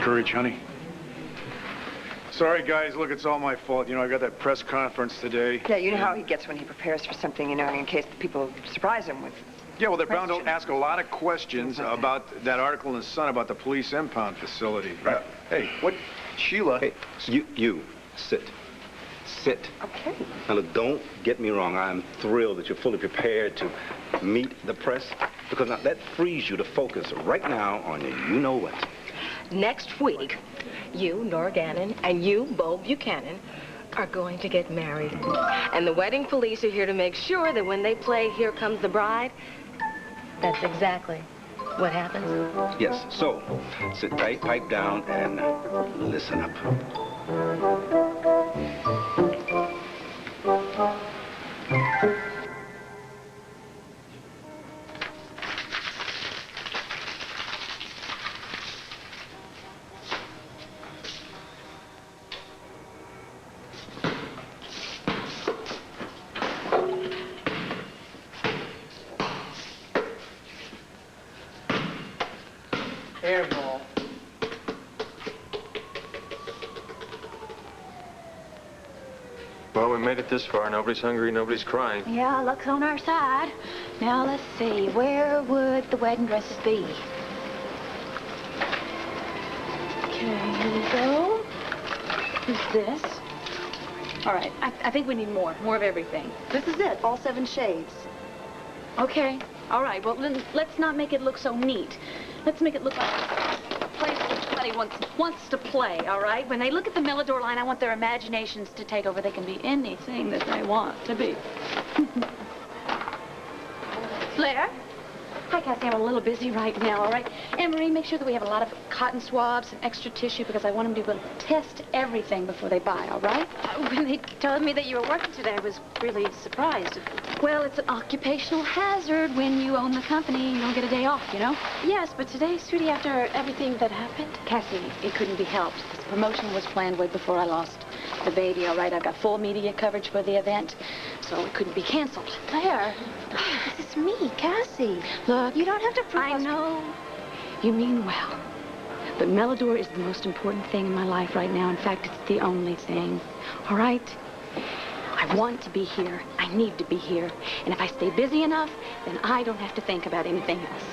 Courage, honey. Sorry, guys. Look, it's all my fault. You know, I got that press conference today. Yeah, you know how he gets when he prepares for something, you know, in case the people surprise him with... Yeah, well, they're bound to ask a lot of questions about that article in the Sun about the police impound facility. Right. Hey, what... Sheila... Hey, you, sit. Sit. Okay. Now, look, don't get me wrong. I'm thrilled that you're fully prepared to meet the press, because now that frees you to focus right now on your you-know-what. Next week, you, Nora Gannon, and you, Bo Buchanan, are going to get married. And the wedding police are here to make sure that when they play Here Comes the Bride, that's exactly what happens. Yes, so sit tight, pipe down, and listen up. Airball. Well, we made it this far. Nobody's hungry, nobody's crying. Yeah, luck's on our side. Now, let's see. Where would the wedding dresses be? Okay, here we go. Who's this? All right, I think we need more of everything. This is it, all 7 shades. Okay, all right, well, then let's not make it look so neat. Let's make it look like a place that somebody wants to play, all right? When they look at the Millador line, I want their imaginations to take over. They can be anything that they want to be. Blair? Hi, Cassie. I'm a little busy right now, all right? Anne-Marie, make sure that we have a lot of cotton swabs and extra tissue because I want them to be able to test everything before they buy, all right? When they told me that you were working today, I was really surprised. Well, it's an occupational hazard. When you own the company, you don't get a day off, you know? Yes, but today, sweetie, after everything that happened... Cassie, it couldn't be helped. This promotion was planned way before I lost the baby, all right? I've got full media coverage for the event, so it couldn't be canceled. Claire, this is me, Cassie. Look, You don't have to prove I know. You mean well. But Millador is the most important thing in my life right now. In fact, it's the only thing. All right? I want to be here. I need to be here. And if I stay busy enough, then I don't have to think about anything else.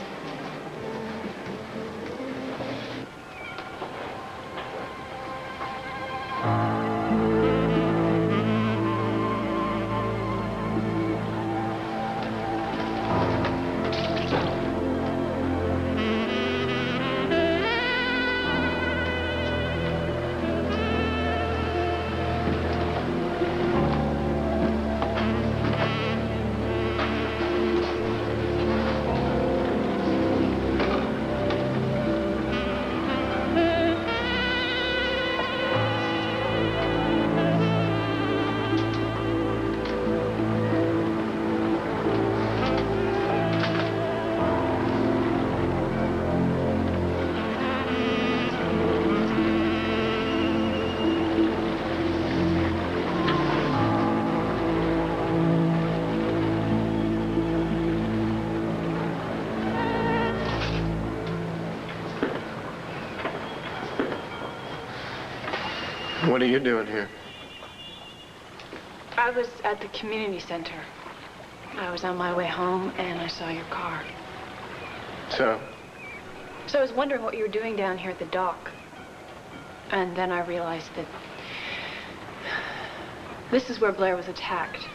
What are you doing here? I was at the community center. I was on my way home, and I saw your car. So? So I was wondering what you were doing down here at the dock. And then I realized that this is where Blair was attacked.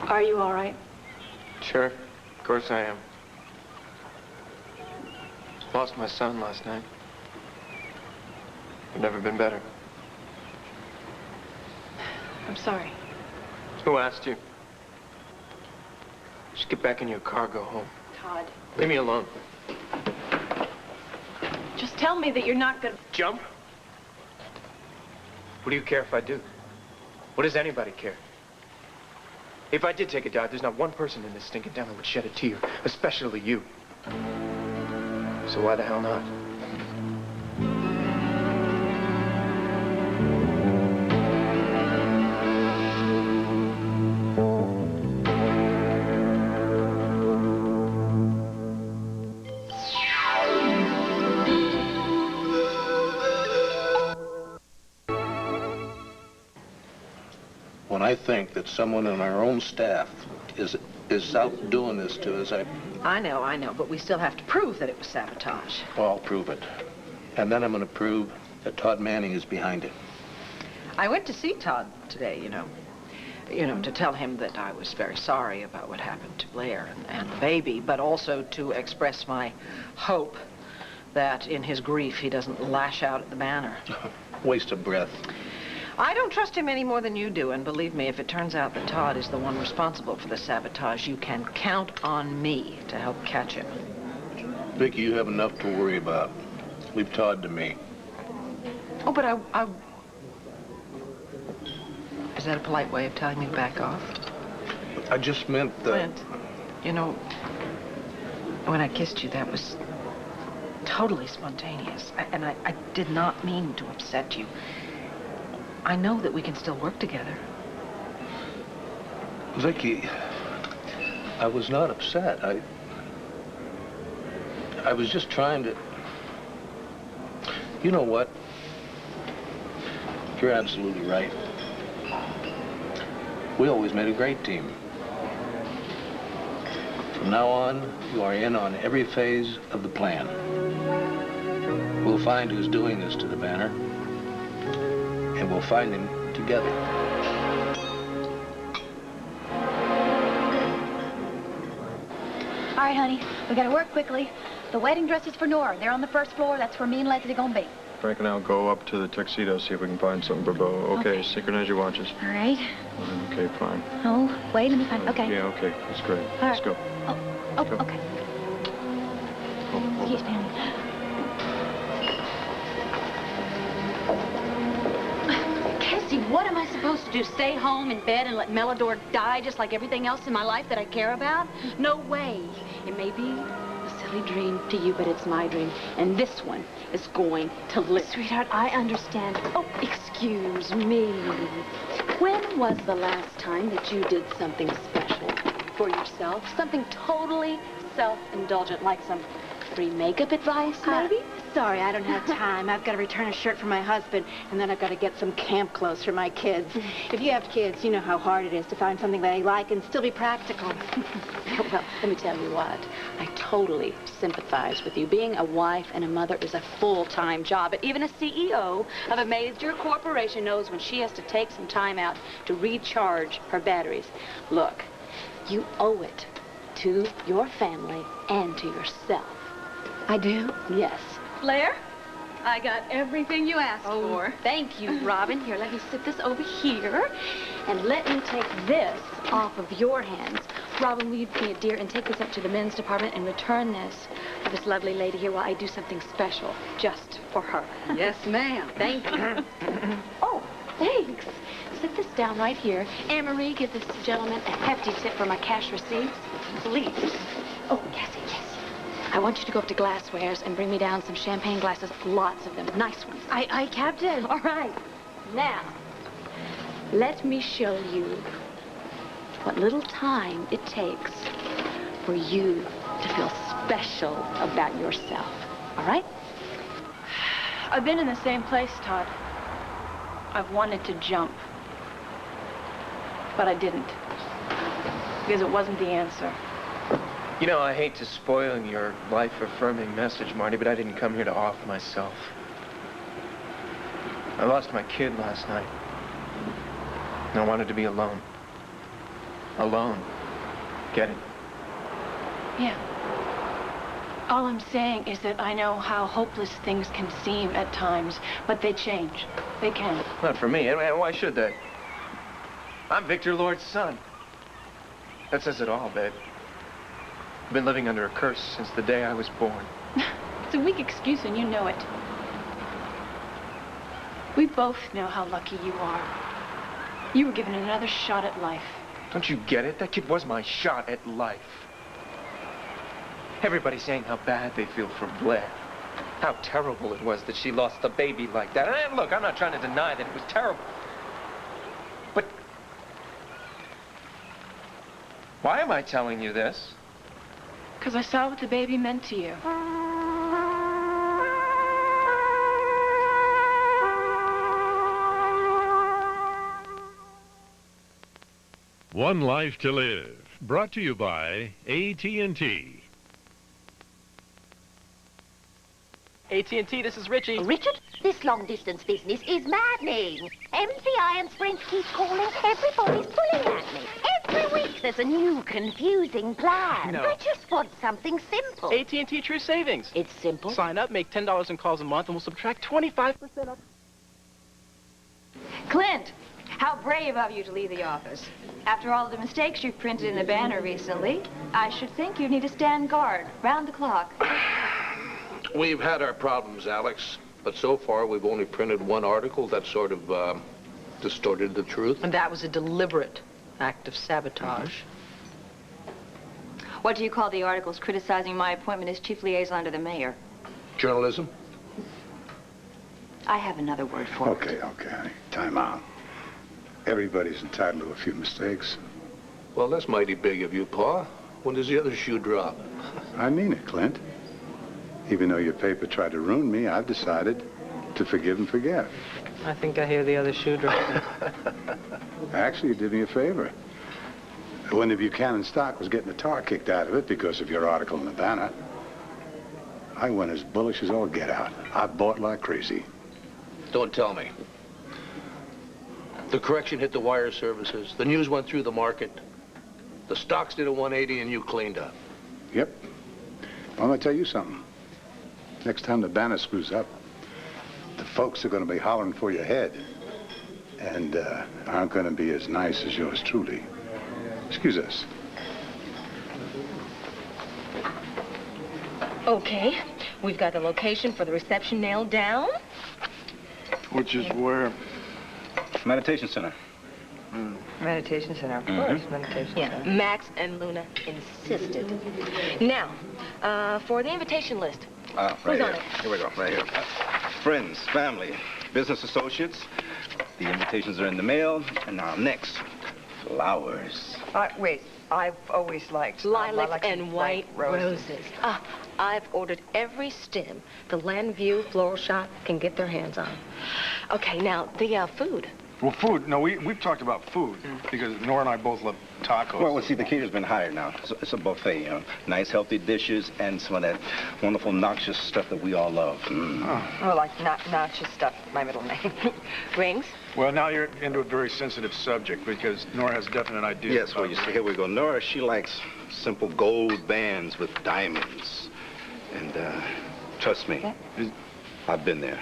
Are you all right? Sure. Of course I am. Lost my son last night. I've never been better. I'm sorry. Who asked you? Just get back in your car, go home. Todd. Leave me alone. Just tell me that you're not gonna... Jump? What do you care if I do? What does anybody care? If I did take a dive, there's not one person in this stinking town that would shed a tear, especially you. So why the hell not? I think that someone on our own staff is out doing this to us, I know, but we still have to prove that it was sabotage. well, I'll prove it. And then I'm going to prove that Todd Manning is behind it. I went to see Todd today, to tell him that I was very sorry about what happened to Blair and the baby, but also to express my hope that in his grief he doesn't lash out at the banner. Waste of breath. I don't trust him any more than you do, and believe me, if it turns out that Todd is the one responsible for the sabotage, you can count on me to help catch him. Vicky, you have enough to worry about. Leave Todd to me. Oh, but I... Is that a polite way of telling me to back off? I just meant that... Clint, when I kissed you, that was totally spontaneous. And I did not mean to upset you. I know that we can still work together. Vicky, I was not upset. I was just trying to... You know what? You're absolutely right. We always made a great team. From now on, you are in on every phase of the plan. We'll find who's doing this to the banner, and we'll find him together. All right, honey, we gotta work quickly. The wedding dresses for Nora. They're on the first floor. That's where me and Leslie are gonna be. Frank and I'll go up to the tuxedo, see if we can find something for Bo. Okay, synchronize your watches. All right. Okay, fine. Oh, wait, let me find... Okay. Yeah, okay, that's great. All Let's right. go. Oh, Go. okay. Oh, Excuse me, honey. Cassie, what am I supposed to do? Stay home in bed and let Melodor die just like everything else in my life that I care about? No way. It may be a silly dream to you, but it's my dream. And this one is going to live. Sweetheart, I understand. Oh, excuse me. When was the last time that you did something special for yourself? Something totally self-indulgent, like some free makeup advice, maybe? Sorry, I don't have time. I've got to return a shirt for my husband, and then I've got to get some camp clothes for my kids. If you have kids, you know how hard it is to find something that they like and still be practical. Well, let me tell you what. I totally sympathize with you. Being a wife and a mother is a full-time job. But even a CEO of a major corporation knows when she has to take some time out to recharge her batteries. Look, you owe it to your family and to yourself. I do? Yes. Blair, I got everything you asked for. Thank you, Robin. Here, let me sit this over here. And let me take this off of your hands. Robin, will you be a dear and take this up to the men's department and return this to this lovely lady here while I do something special just for her? Yes, ma'am. Thank you. Oh, thanks. Sit this down right here. Anne-Marie, give this gentleman a hefty tip for my cash receipts. Please. Oh, Cassie, yes. I want you to go up to Glasswares and bring me down some champagne glasses, lots of them, nice ones. Aye, Captain. All right. Now, let me show you what little time it takes for you to feel special about yourself. All right? I've been in the same place, Todd. I've wanted to jump. But I didn't. Because it wasn't the answer. You know, I hate to spoil your life-affirming message, Marty, but I didn't come here to off myself. I lost my kid last night. And I wanted to be alone. Alone. Get it? Yeah. All I'm saying is that I know how hopeless things can seem at times, but they change. They can. Not for me. And why should they? I'm Victor Lord's son. That says it all, babe. I've been living under a curse since the day I was born. It's a weak excuse, and you know it. We both know how lucky you are. You were given another shot at life. Don't you get it? That kid was my shot at life. Everybody's saying how bad they feel for Blair. How terrible it was that she lost a baby like that. And look, I'm not trying to deny that it was terrible. But why am I telling you this? Because I saw what the baby meant to you. One Life to Live. Brought to you by AT&T. AT&T, this is Richie. Richard, this long-distance business is maddening. MCI and Sprint keep calling. Everybody's pulling at me. Every week there's a new, confusing plan. No. I just want something simple. AT&T True Savings. It's simple. Sign up, make $10 in calls a month, and we'll subtract 25% off. Clint, how brave of you to leave the office. After all the mistakes you've printed in the banner recently, I should think you need to stand guard, round the clock. We've had our problems, Alex, but so far we've only printed one article that sort of distorted the truth. And that was a deliberate act of sabotage. What do you call the articles criticizing my appointment as chief liaison to the mayor? Journalism? I have another word for it. Okay, honey. Time out. Everybody's entitled to a few mistakes. Well, that's mighty big of you, Pa. When does the other shoe drop? I mean it, Clint. Even though your paper tried to ruin me, I've decided to forgive and forget. I think I hear the other shoe dropping. Actually, you did me a favor. When the Buchanan stock was getting the tar kicked out of it because of your article in the banner, I went as bullish as all get out. I bought like crazy. Don't tell me. The correction hit the wire services. The news went through the market. The stocks did a 180 and you cleaned up. Yep. I'm gonna tell you something. Next time the banner screws up, the folks are gonna be hollering for your head. And aren't gonna be as nice as yours truly. Excuse us. Okay, we've got the location for the reception nailed down. Which is where? Meditation center. Meditation center, of course, meditation Yeah, center. Max and Luna insisted. Now, for the invitation list. Right Who's on here. it? Here we go, right here. Friends, family, business associates. The invitations are in the mail. And now next, flowers. Wait, I've always liked Lilacs and white roses. I've ordered every stem the Landview Floral Shop can get their hands on. Okay, now, the food. Well, food. No, we've talked about food because Nora and I both love tacos. Well, see, the caterer's been hired now. It's a buffet, you know. Nice, healthy dishes and some of that wonderful, noxious stuff that we all love. Oh, like not just stuff, my middle name. Rings? Well, now you're into a very sensitive subject because Nora has definite ideas. Yes, well, you see, here we go. Nora, she likes simple gold bands with diamonds. And, trust me, I've been there.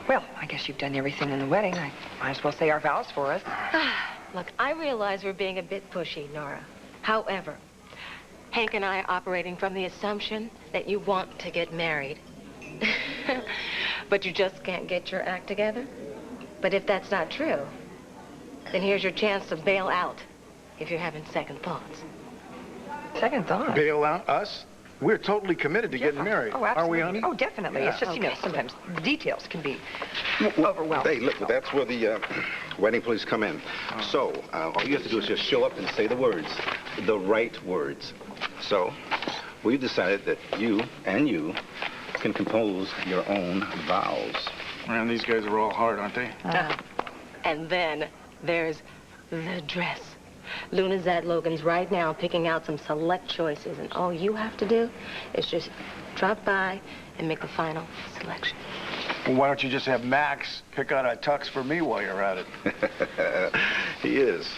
Well, I guess you've done everything in the wedding. I might as well say our vows for us. Look, I realize we're being a bit pushy, Nora. However, Hank and I are operating from the assumption that you want to get married. But you just can't get your act together? But if that's not true, then here's your chance to bail out if you're having second thoughts. Second thoughts? Bail out us? We're totally committed to getting married. Oh, absolutely. Aren't we, honey? Oh, definitely. Yeah. It's just, you know, sometimes the details can be overwhelming. Hey, look, that's where the wedding police come in. So, all you have to do is just show up and say the words, the right words. So, we've decided that you can compose your own vows. Man, these guys are all hard, aren't they? And then there's the dress. Luna's at Logan's right now picking out some select choices, and all you have to do is just drop by and make the final selection. Well, why don't you just have Max pick out a tux for me while you're at it? He is.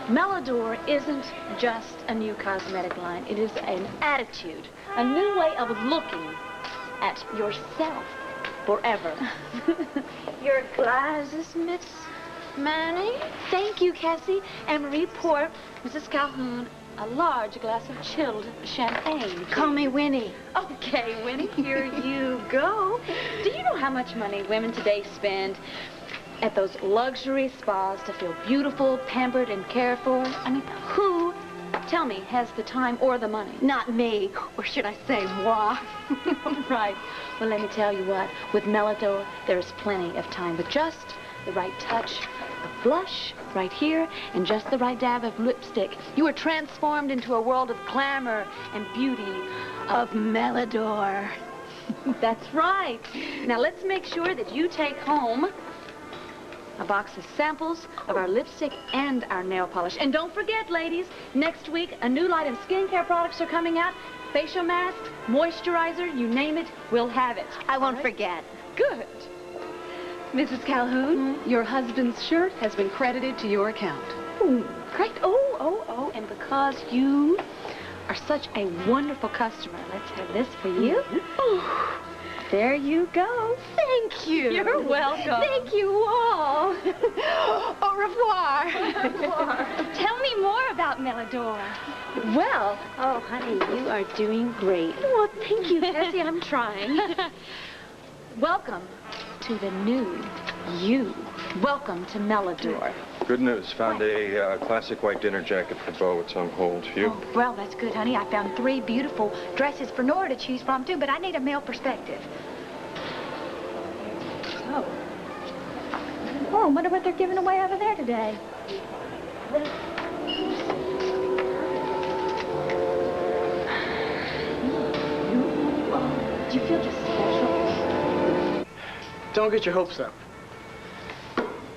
Melodor isn't just a new cosmetic line. It is an attitude, a new way of looking at yourself forever. Your glasses, Miss Manny. Thank you, Cassie. And Marie, pour Mrs. Calhoun a large glass of chilled champagne. Call me Winnie. Okay, Winnie, here you go. Do you know how much money women today spend at those luxury spas to feel beautiful, pampered, and cared for? I mean, who, tell me, has the time or the money? Not me, or should I say moi? Right. Well, let me tell you what. With Melodor, there's plenty of time with just the right touch of blush right here and just the right dab of lipstick. You are transformed into a world of glamour and beauty of Melodor. That's right. Now let's make sure that you take home a box of samples of our lipstick and our nail polish. And don't forget, ladies, next week a new line of skincare products are coming out. Facial masks, moisturizer, you name it, we'll have it. I won't forget. Good. Mrs. Calhoun, your husband's shirt has been credited to your account. Ooh, great. Oh, and because you are such a wonderful customer, let's have this for you. There you go. Thank you. You're welcome. Thank you all. Au revoir. Tell me more about Melodor. Well, Oh, honey, you are doing great. well, thank you, Bessie. I'm trying. Welcome to the new you. Welcome to Melodor. Good news. Found a classic white dinner jacket for Bo. It's on hold. You? Oh, well, that's good, honey. I found 3 beautiful dresses for Nora to choose from, too, but I need a male perspective. Oh, I wonder what they're giving away over there today. Do you feel just special? Don't get your hopes up.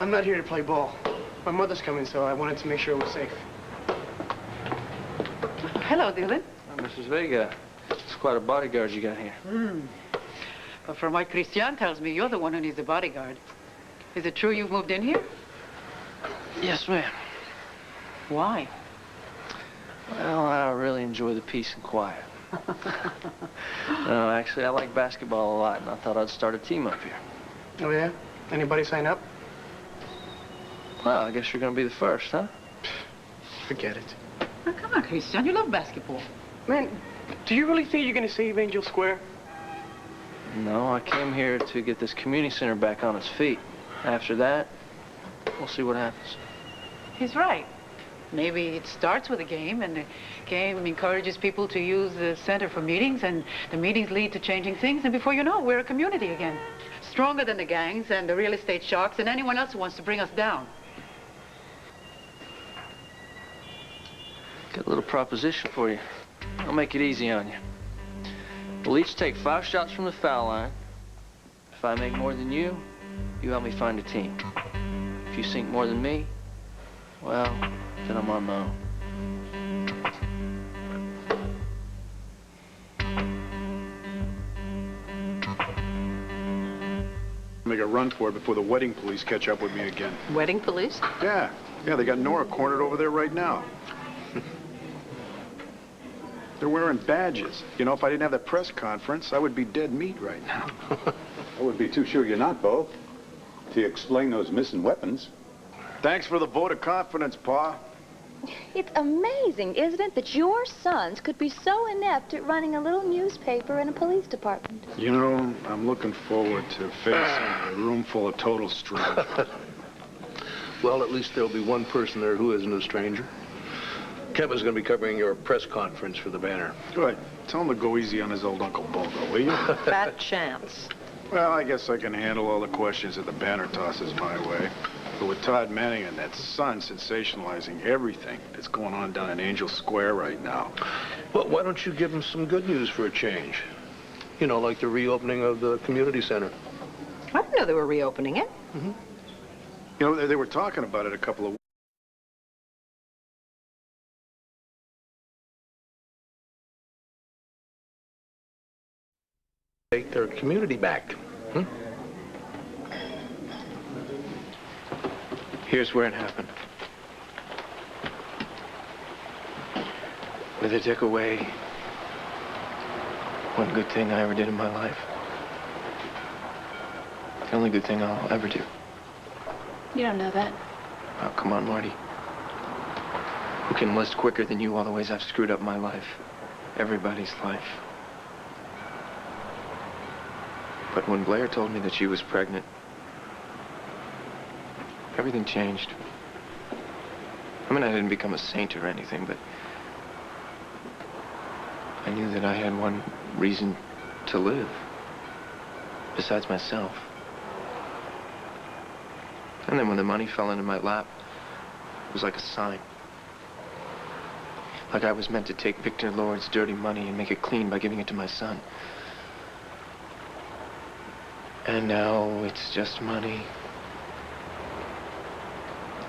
I'm not here to play ball. My mother's coming, so I wanted to make sure it was safe. Hello, Dylan. Mrs. Vega, it's quite a bodyguard you got here. But from what Christian tells me, you're the one who needs a bodyguard. Is it true you've moved in here? Yes, ma'am. Why? Well, I really enjoy the peace and quiet. No, actually, I like basketball a lot, and I thought I'd start a team up here. Oh, yeah? Anybody sign up? Well, I guess you're going to be the first, huh? Forget it. Oh, come on, Christian. You love basketball. Man, do you really think you're going to save Angel Square? No, I came here to get this community center back on its feet. After that, we'll see what happens. He's right. Maybe it starts with a game, and the game encourages people to use the center for meetings, and the meetings lead to changing things, and before you know it, we're a community again. Stronger than the gangs and the real estate sharks and anyone else who wants to bring us down. Got a little proposition for you. I'll make it easy on you. We'll each take 5 shots from the foul line. If I make more than you, you help me find a team. If you sink more than me, well, then I'm on my own. Make a run for it before the wedding police catch up with me again. Wedding police? Yeah, they got Nora cornered over there right now. They're wearing badges. You know, if I didn't have that press conference, I would be dead meat right now. I would be too sure you're not, Bo. To explain those missing weapons. Thanks for the vote of confidence, Pa. It's amazing, isn't it, that your sons could be so inept at running a little newspaper in a police department? You know, I'm looking forward to facing a room full of total strangers. Well, at least there'll be one person there who isn't a stranger. Kevin's going to be covering your press conference for the Banner. Good. Tell him to go easy on his old Uncle Bogo, will you? Fat chance. Well, I guess I can handle all the questions that the Banner tosses my way. But with Todd Manning and that son sensationalizing everything that's going on down in Angel Square right now. Well, why don't you give him some good news for a change? You know, like the reopening of the community center. I didn't know they were reopening it. You know, they were talking about it a couple of Take their community back. Here's where it happened. Where they took away one good thing I ever did in my life. The only good thing I'll ever do. You don't know that. Oh, come on, Marty. Who can list quicker than you all the ways I've screwed up my life? Everybody's life. But when Blair told me that she was pregnant, everything changed. I mean, I didn't become a saint or anything, but I knew that I had one reason to live, besides myself. And then when the money fell into my lap, it was like a sign. Like I was meant to take Victor Lord's dirty money and make it clean by giving it to my son. And now it's just money.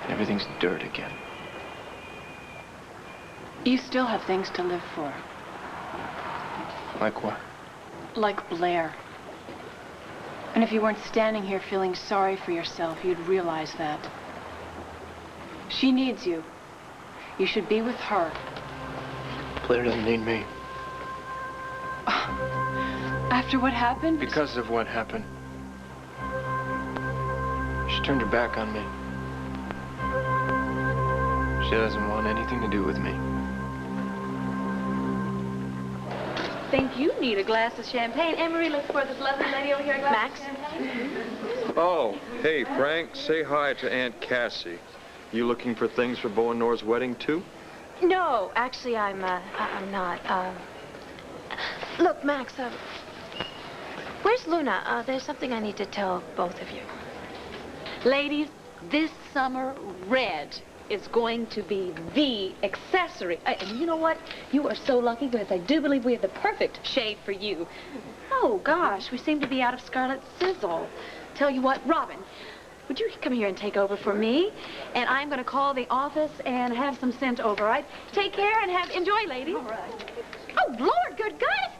And everything's dirt again. You still have things to live for. Like what? Like Blair. And if you weren't standing here feeling sorry for yourself, you'd realize that. She needs you. You should be with her. Blair doesn't need me. After what happened? Because of what happened. She turned her back on me. She doesn't want anything to do with me. Think you need a glass of champagne. Emery, look for this lovely lady over here. A glass of champagne. Oh, hey, Frank, say hi to Aunt Cassie. You looking for things for Bo and Nora's wedding, too? No, actually, I'm not. Look, Max, where's Luna? There's something I need to tell both of you. Ladies, this summer, red is going to be the accessory. And you know what? You are so lucky because I do believe we have the perfect shade for you. Oh, gosh, we seem to be out of Scarlet Sizzle. Tell you what, Robin, would you come here and take over for me? And I'm going to call the office and have some sent over, all right? Take care and enjoy, ladies. All right. Oh, Lord, good guys.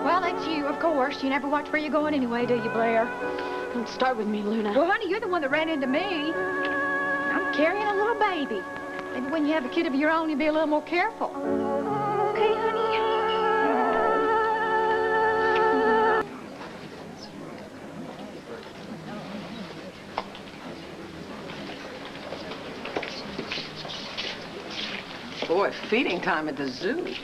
Well, that's you, of course. You never watch where you're going anyway, do you, Blair? Don't start with me, Luna. Well, honey, you're the one that ran into me. I'm carrying a little baby. Maybe when you have a kid of your own, you'll be a little more careful. Okay, honey. Boy, feeding time at the zoo.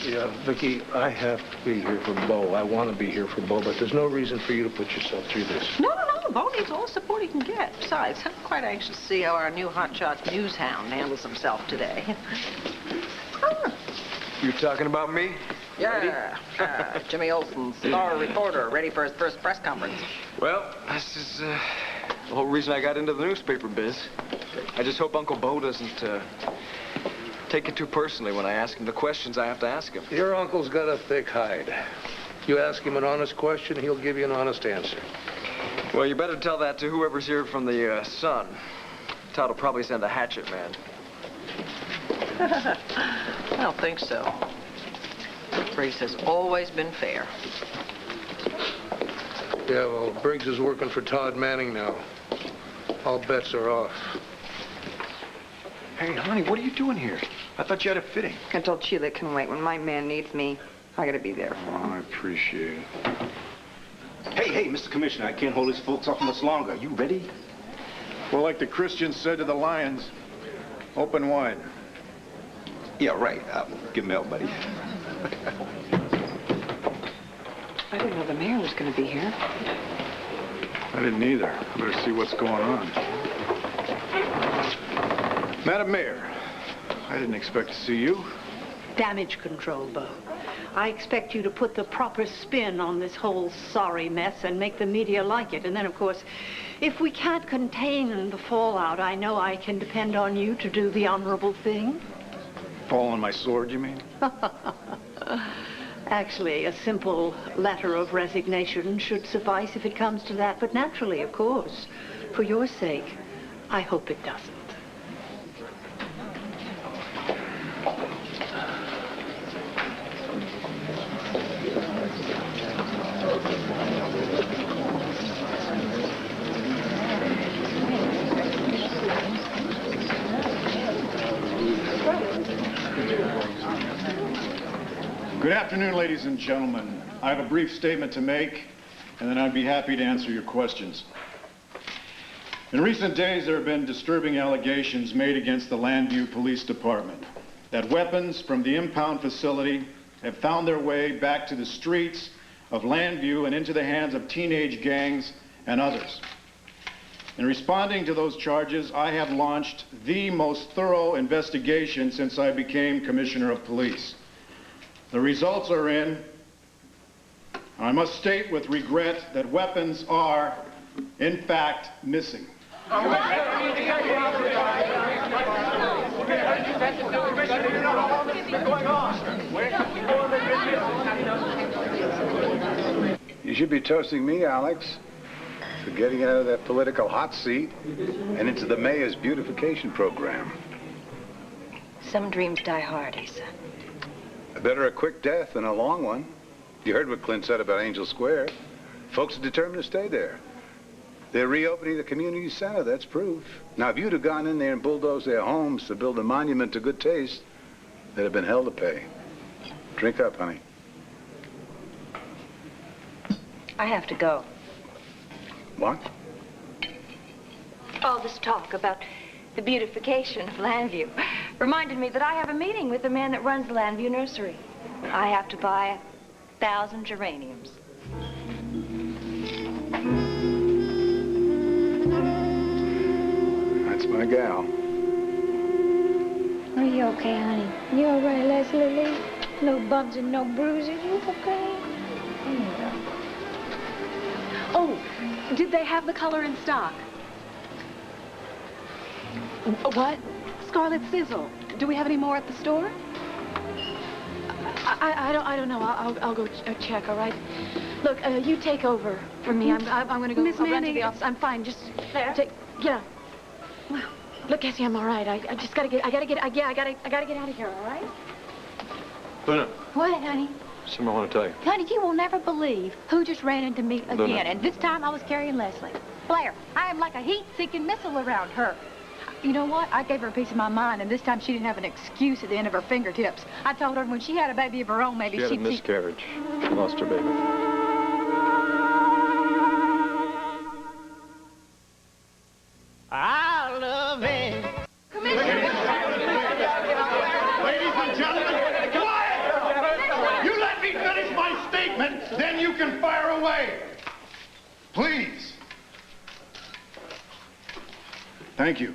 Yeah, Vicky, I have to be here for Bo. I want to be here for Bo, but there's no reason for you to put yourself through this. No. Bo needs all the support he can get. Besides, I'm quite anxious to see how our new hotshot news hound handles himself today. You talking about me? Yeah. Jimmy Olsen, star reporter, ready for his first press conference. Well, this is the whole reason I got into the newspaper biz. I just hope Uncle Bo doesn't take it too personally when I ask him the questions I have to ask him. Your uncle's got a thick hide. You ask him an honest question, he'll give you an honest answer. Well, you better tell that to whoever's here from the Sun. Todd will probably send a hatchet man. I don't think so. Briggs has always been fair. Yeah, well, Briggs is working for Todd Manning now. All bets are off. Hey, honey, what are you doing here? I thought you had a fitting. I told Sheila it can wait. When my man needs me, I gotta be there for him. I appreciate it. Hey, Mr. Commissioner, I can't hold these folks off much longer. You ready? Well, like the Christians said to the lions, open wide. Yeah, right. Give me out, buddy. I didn't know the mayor was gonna be here. I didn't either. I better see what's going on. Madam Mayor, I didn't expect to see you. Damage control, Bo. I expect you to put the proper spin on this whole sorry mess and make the media like it. And then, of course, if we can't contain the fallout, I know I can depend on you to do the honorable thing. Fall on my sword, you mean? Actually, a simple letter of resignation should suffice if it comes to that. But naturally, of course, for your sake, I hope it doesn't. Good afternoon, ladies and gentlemen. I have a brief statement to make, and then I'd be happy to answer your questions. In recent days, there have been disturbing allegations made against the Landview Police Department that weapons from the impound facility have found their way back to the streets of Landview and into the hands of teenage gangs and others. In responding to those charges, I have launched the most thorough investigation since I became Commissioner of Police. The results are in. I must state with regret that weapons are In fact, missing. You should be toasting me, Alex, for getting out of that political hot seat and into the mayor's beautification program. Some dreams die hard, Asa. Better a quick death than a long one. You heard what Clint said about Angel Square. Folks are determined to stay there. They're reopening the community center, that's proof. Now, if you'd have gone in there and bulldozed their homes to build a monument to good taste, they'd have been hell to pay. Drink up, honey. I have to go. What? All this talk about the beautification of Landview reminded me that I have a meeting with the man that runs the Landview Nursery. I have to buy 1,000 geraniums. That's my gal. Are you okay, honey? You all right, Leslie? No bumps and no bruises. You okay? Yeah. Oh, did they have the color in stock? What? Scarlet Sizzle. Do we have any more at the store? I don't know. I'll go check. All right. Look, you take over for me. I'm gonna go. Miss I'll run to Manning. the office. I'm fine. Just There. yeah. Look, Essie, I'm all right. I just gotta get. I gotta get out of here. All right. Luna, What, honey? something I want to tell you. Honey, you will never believe who just ran into me again. Luna. And this time I was carrying Leslie. Blair, I am like a heat-seeking missile around her. You know what? I gave her a piece of my mind, and this time she didn't have an excuse at the end of her fingertips. I told her when she had a baby of her own, maybe She had a she'd... miscarriage. She lost her baby. I love him. Ladies and gentlemen, quiet! You let me finish my statement, then you can fire away. Please. Thank you.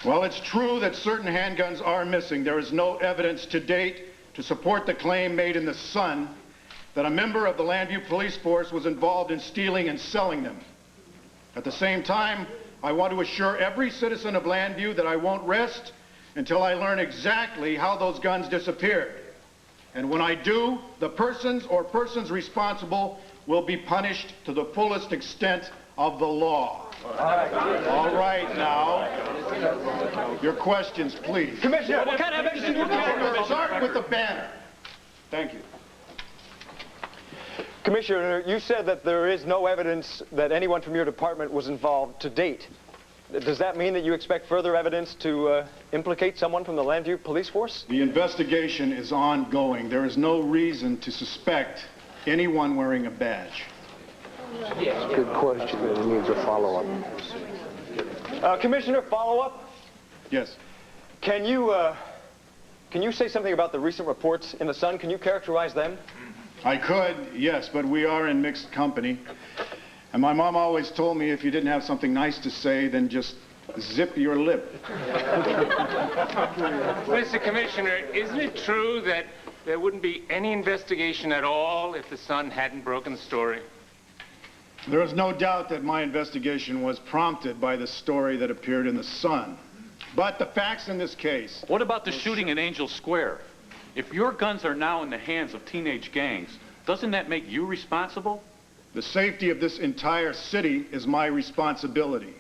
While it's true that certain handguns are missing, there is no evidence to date to support the claim made in The Sun that a member of the Landview Police Force was involved in stealing and selling them. At the same time, I want to assure every citizen of Landview that I won't rest until I learn exactly how those guns disappeared. And when I do, the persons or persons responsible will be punished to the fullest extent of the law. All right, now. Your questions, please. Commissioner, what kind of evidence do you have? Start with the banner. Thank you. Commissioner, you said that there is no evidence that anyone from your department was involved to date. Does that mean that you expect further evidence to implicate someone from the Landview Police Force? The investigation is ongoing. There is no reason to suspect anyone wearing a badge. Good question, but it needs a follow-up. Commissioner, follow-up? Yes. Can you say something about the recent reports in The Sun? Can you characterize them? I could, yes, but we are in mixed company. And my mom always told me if you didn't have something nice to say, then just zip your lip. Mr. Commissioner, isn't it true that there wouldn't be any investigation at all if the Sun hadn't broken the story? There is no doubt that my investigation was prompted by the story that appeared in The Sun. But the facts in this case... What about the shooting in Angel Square? If your guns are now in the hands of teenage gangs, doesn't that make you responsible? The safety of this entire city is my responsibility.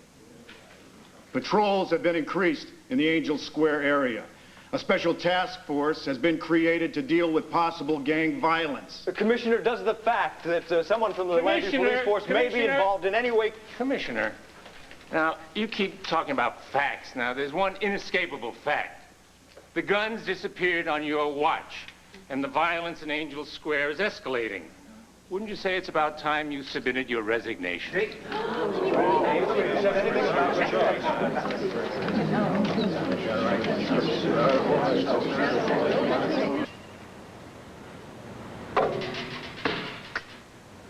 Patrols have been increased in the Angel Square area. A special task force has been created to deal with possible gang violence. Commissioner, does the fact that someone from the Landview Police Force may be involved in any way... Commissioner, now, you keep talking about facts. Now, there's one inescapable fact. The guns disappeared on your watch, and the violence in Angel Square is escalating. Wouldn't you say it's about time you submitted your resignation?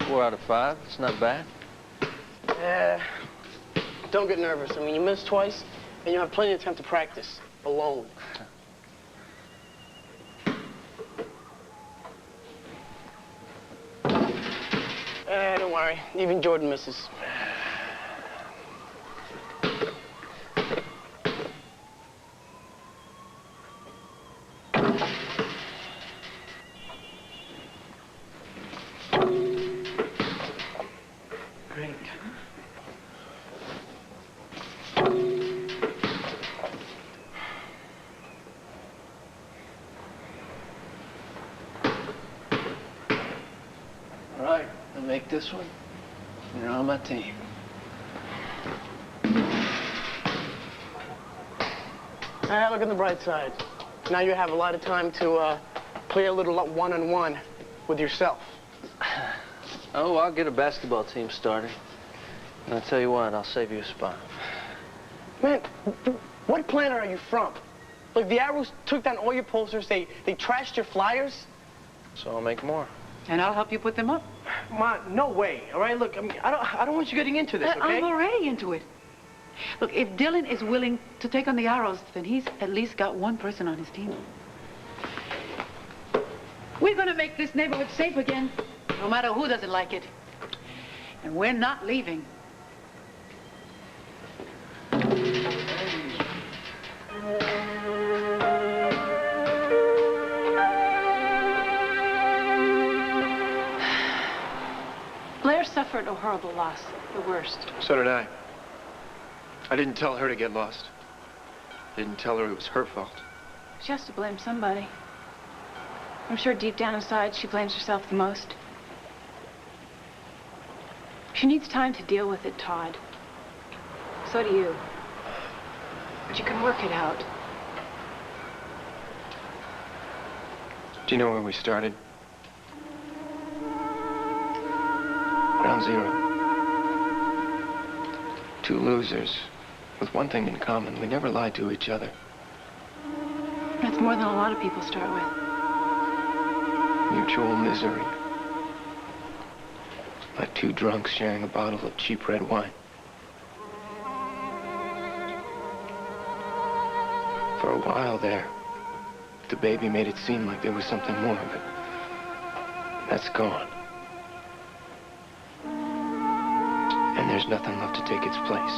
Four out of 5. It's not bad. Don't get nervous. I mean, you missed twice, and you have plenty of time to practice alone. Don't worry. Even Jordan misses. Great. All right, I'll make this one. You're on my team. Look on the bright side. Now you have a lot of time to play a little one-on-one with yourself. Oh, I'll get a basketball team started. And I'll tell you what, I'll save you a spot. Man, what planet are you from? Look, the Arrows took down all your posters. They trashed your flyers. So I'll make more. And I'll help you put them up. Ma, no way. All right, look, I mean, I don't want you getting into this, okay? I'm already into it. Look, if Dylan is willing to take on the Arrows, then he's at least got one person on his team. We're gonna make this neighborhood safe again, no matter who doesn't like it. And we're not leaving. Blair suffered a horrible loss, the worst. So did I. I didn't tell her to get lost. Didn't tell her it was her fault. She has to blame somebody. I'm sure deep down inside she blames herself the most. She needs time to deal with it, Todd. So do you. But you can work it out. Do you know where we started? Ground zero. Two losers with one thing in common. We never lied to each other. That's more than a lot of people start with. Mutual misery. Like two drunks sharing a bottle of cheap red wine. For a while there, the baby made it seem like there was something more, but that's gone. And there's nothing left to take its place.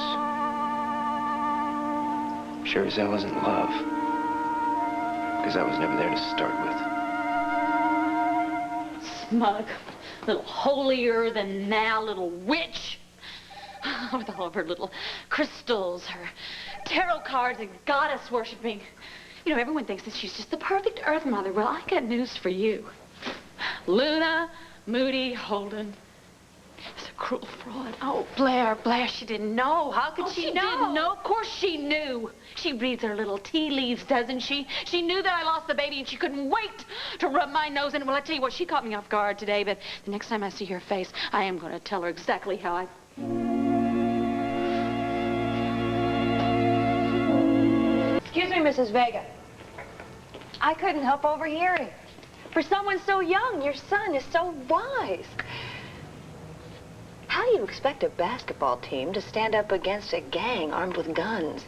Sure as hell isn't love, because I was never there to start with. Smug, little holier-than-thou little witch. With all of her little crystals, her tarot cards, and goddess worshiping. You know, everyone thinks that she's just the perfect Earth Mother. Well, I got news for you. Luna Moody Holden is a cruel fraud. Oh, Blair, she didn't know. How could she know? She didn't know. Of course she knew. She reads her little tea leaves, doesn't she? She knew that I lost the baby, and she couldn't wait to rub my nose in it. Well, I tell you what, she caught me off guard today, but the next time I see her face, I am going to tell her exactly how I... Excuse me, Mrs. Vega. I couldn't help overhearing. For someone so young, your son is so wise. How do you expect a basketball team to stand up against a gang armed with guns?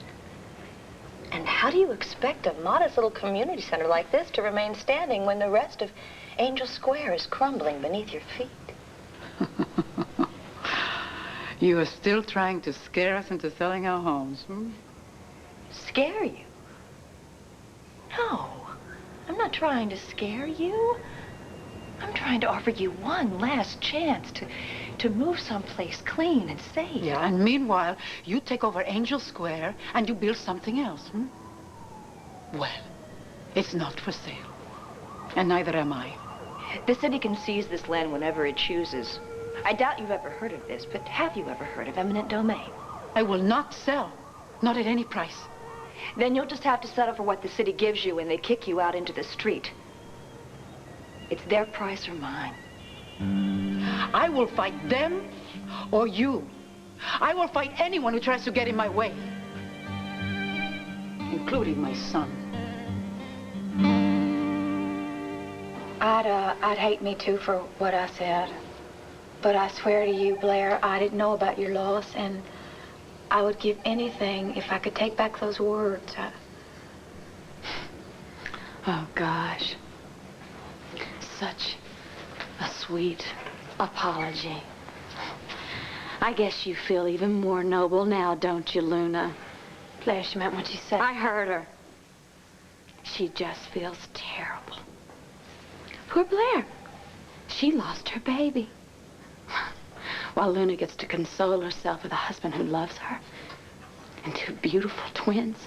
And how do you expect a modest little community center like this to remain standing when the rest of Angel Square is crumbling beneath your feet? You are still trying to scare us into selling our homes, hmm? Scare you? No, I'm not trying to scare you. I'm trying to offer you one last chance to move someplace clean and safe. Yeah, and meanwhile, you take over Angel Square and you build something else, hmm? Well, it's not for sale. And neither am I. The city can seize this land whenever it chooses. I doubt you've ever heard of this, but have you ever heard of eminent domain? I will not sell. Not at any price. Then you'll just have to settle for what the city gives you when they kick you out into the street. It's their price or mine. I will fight them or you. I will fight anyone who tries to get in my way. Including my son. I'd hate me too for what I said. But I swear to you, Blair, I didn't know about your loss, and I would give anything if I could take back those words. Oh, gosh. Such a sweet apology. I guess you feel even more noble now, don't you, Luna? Blair, she meant what she said. I heard her. She just feels terrible. Poor Blair. She lost her baby. While Luna gets to console herself with a husband who loves her. And 2 beautiful twins.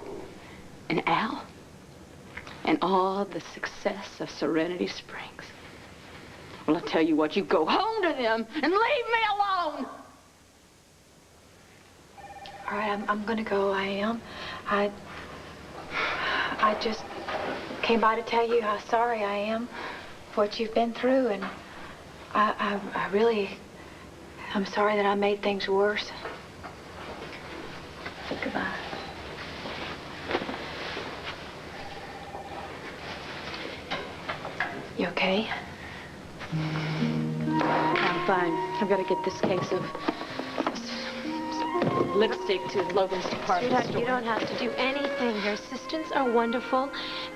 And Al. And all the success of Serenity Springs. Well, I'll tell you what, you go home to them and leave me alone! All right, I'm gonna go. I am. I just came by to tell you how sorry I am for what you've been through, and I really, I'm sorry that I made things worse. Goodbye. You okay? I'm fine. I've got to get this case of lipstick to Logan's department Sweetheart, store. you don't have to do anything. Your assistants are wonderful.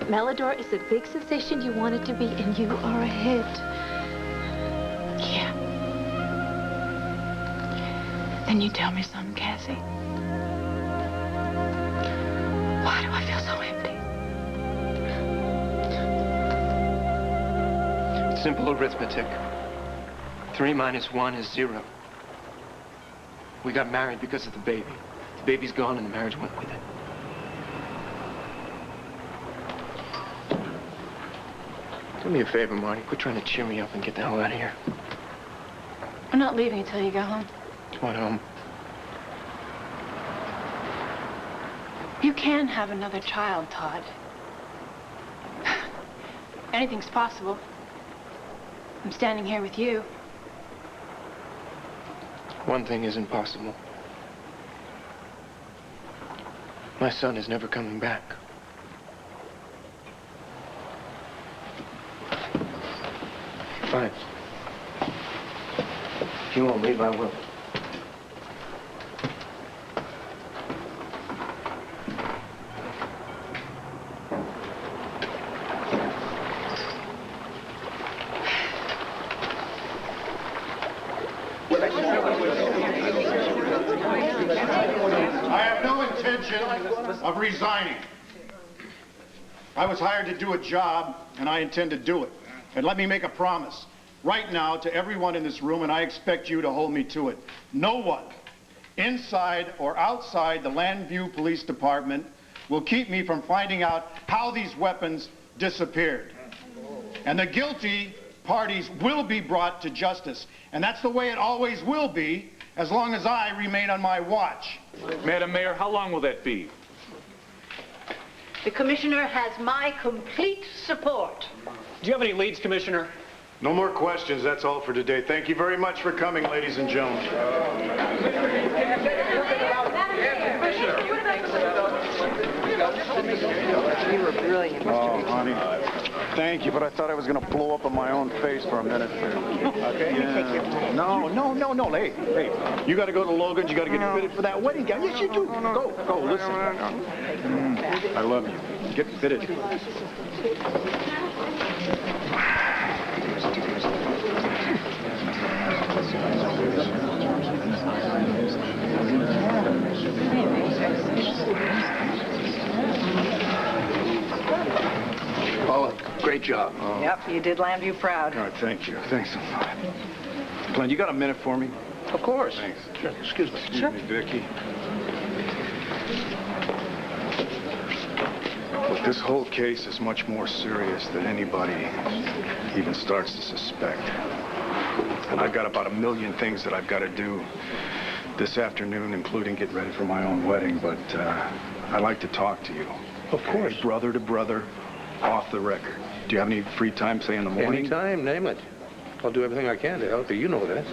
Melodor is the big sensation you want it to be, and you are a hit. Yeah. Then you tell me something, Cassie. Why do I feel so empty? Simple arithmetic. 3 minus 1 is 0. We got married because of the baby. The baby's gone and the marriage went with it. Do me a favor, Marty. Quit trying to cheer me up and get the hell out of here. I'm not leaving until you go home. What, You can have another child, Todd. Anything's possible. I'm standing here with you. One thing isn't possible. My son is never coming back. Fine. If you won't leave, I will. I have no intention of resigning. I was hired to do a job, and I intend to do it. And let me make a promise right now to everyone in this room, and I expect you to hold me to it. No one, inside or outside the Landview Police Department, will keep me from finding out how these weapons disappeared. And the guilty parties will be brought to justice. And that's the way it always will be, as long as I remain on my watch. Madam Mayor, how long will that be? The commissioner has my complete support. Do you have any leads, Commissioner? No more questions. That's all for today. Thank you very much for coming, ladies and gentlemen. You were brilliant, Mr. Oh, honey. Thank you, but I thought I was going to blow up in my own face for a minute there. Okay? Yeah. No. Hey. You got to go to Logan's. You got to get fitted for that wedding gown. Yes, you do. Go. Listen. I love you. Get fitted. Paula, great job. Oh. Yep, you did Landview proud. God, thank you. Thanks a lot. Glenn, you got a minute for me? Of course. Thanks. Sure. Excuse me. Excuse me, Vicky. Look, this whole case is much more serious than anybody even starts to suspect. And I've got about 1 million things that I've got to do this afternoon, including get ready for my own wedding, but I'd like to talk to you. Of course. Brother to brother, off the record. Do you have any free time, say in the morning? Anytime, name it. I'll do everything I can to help you. You know that.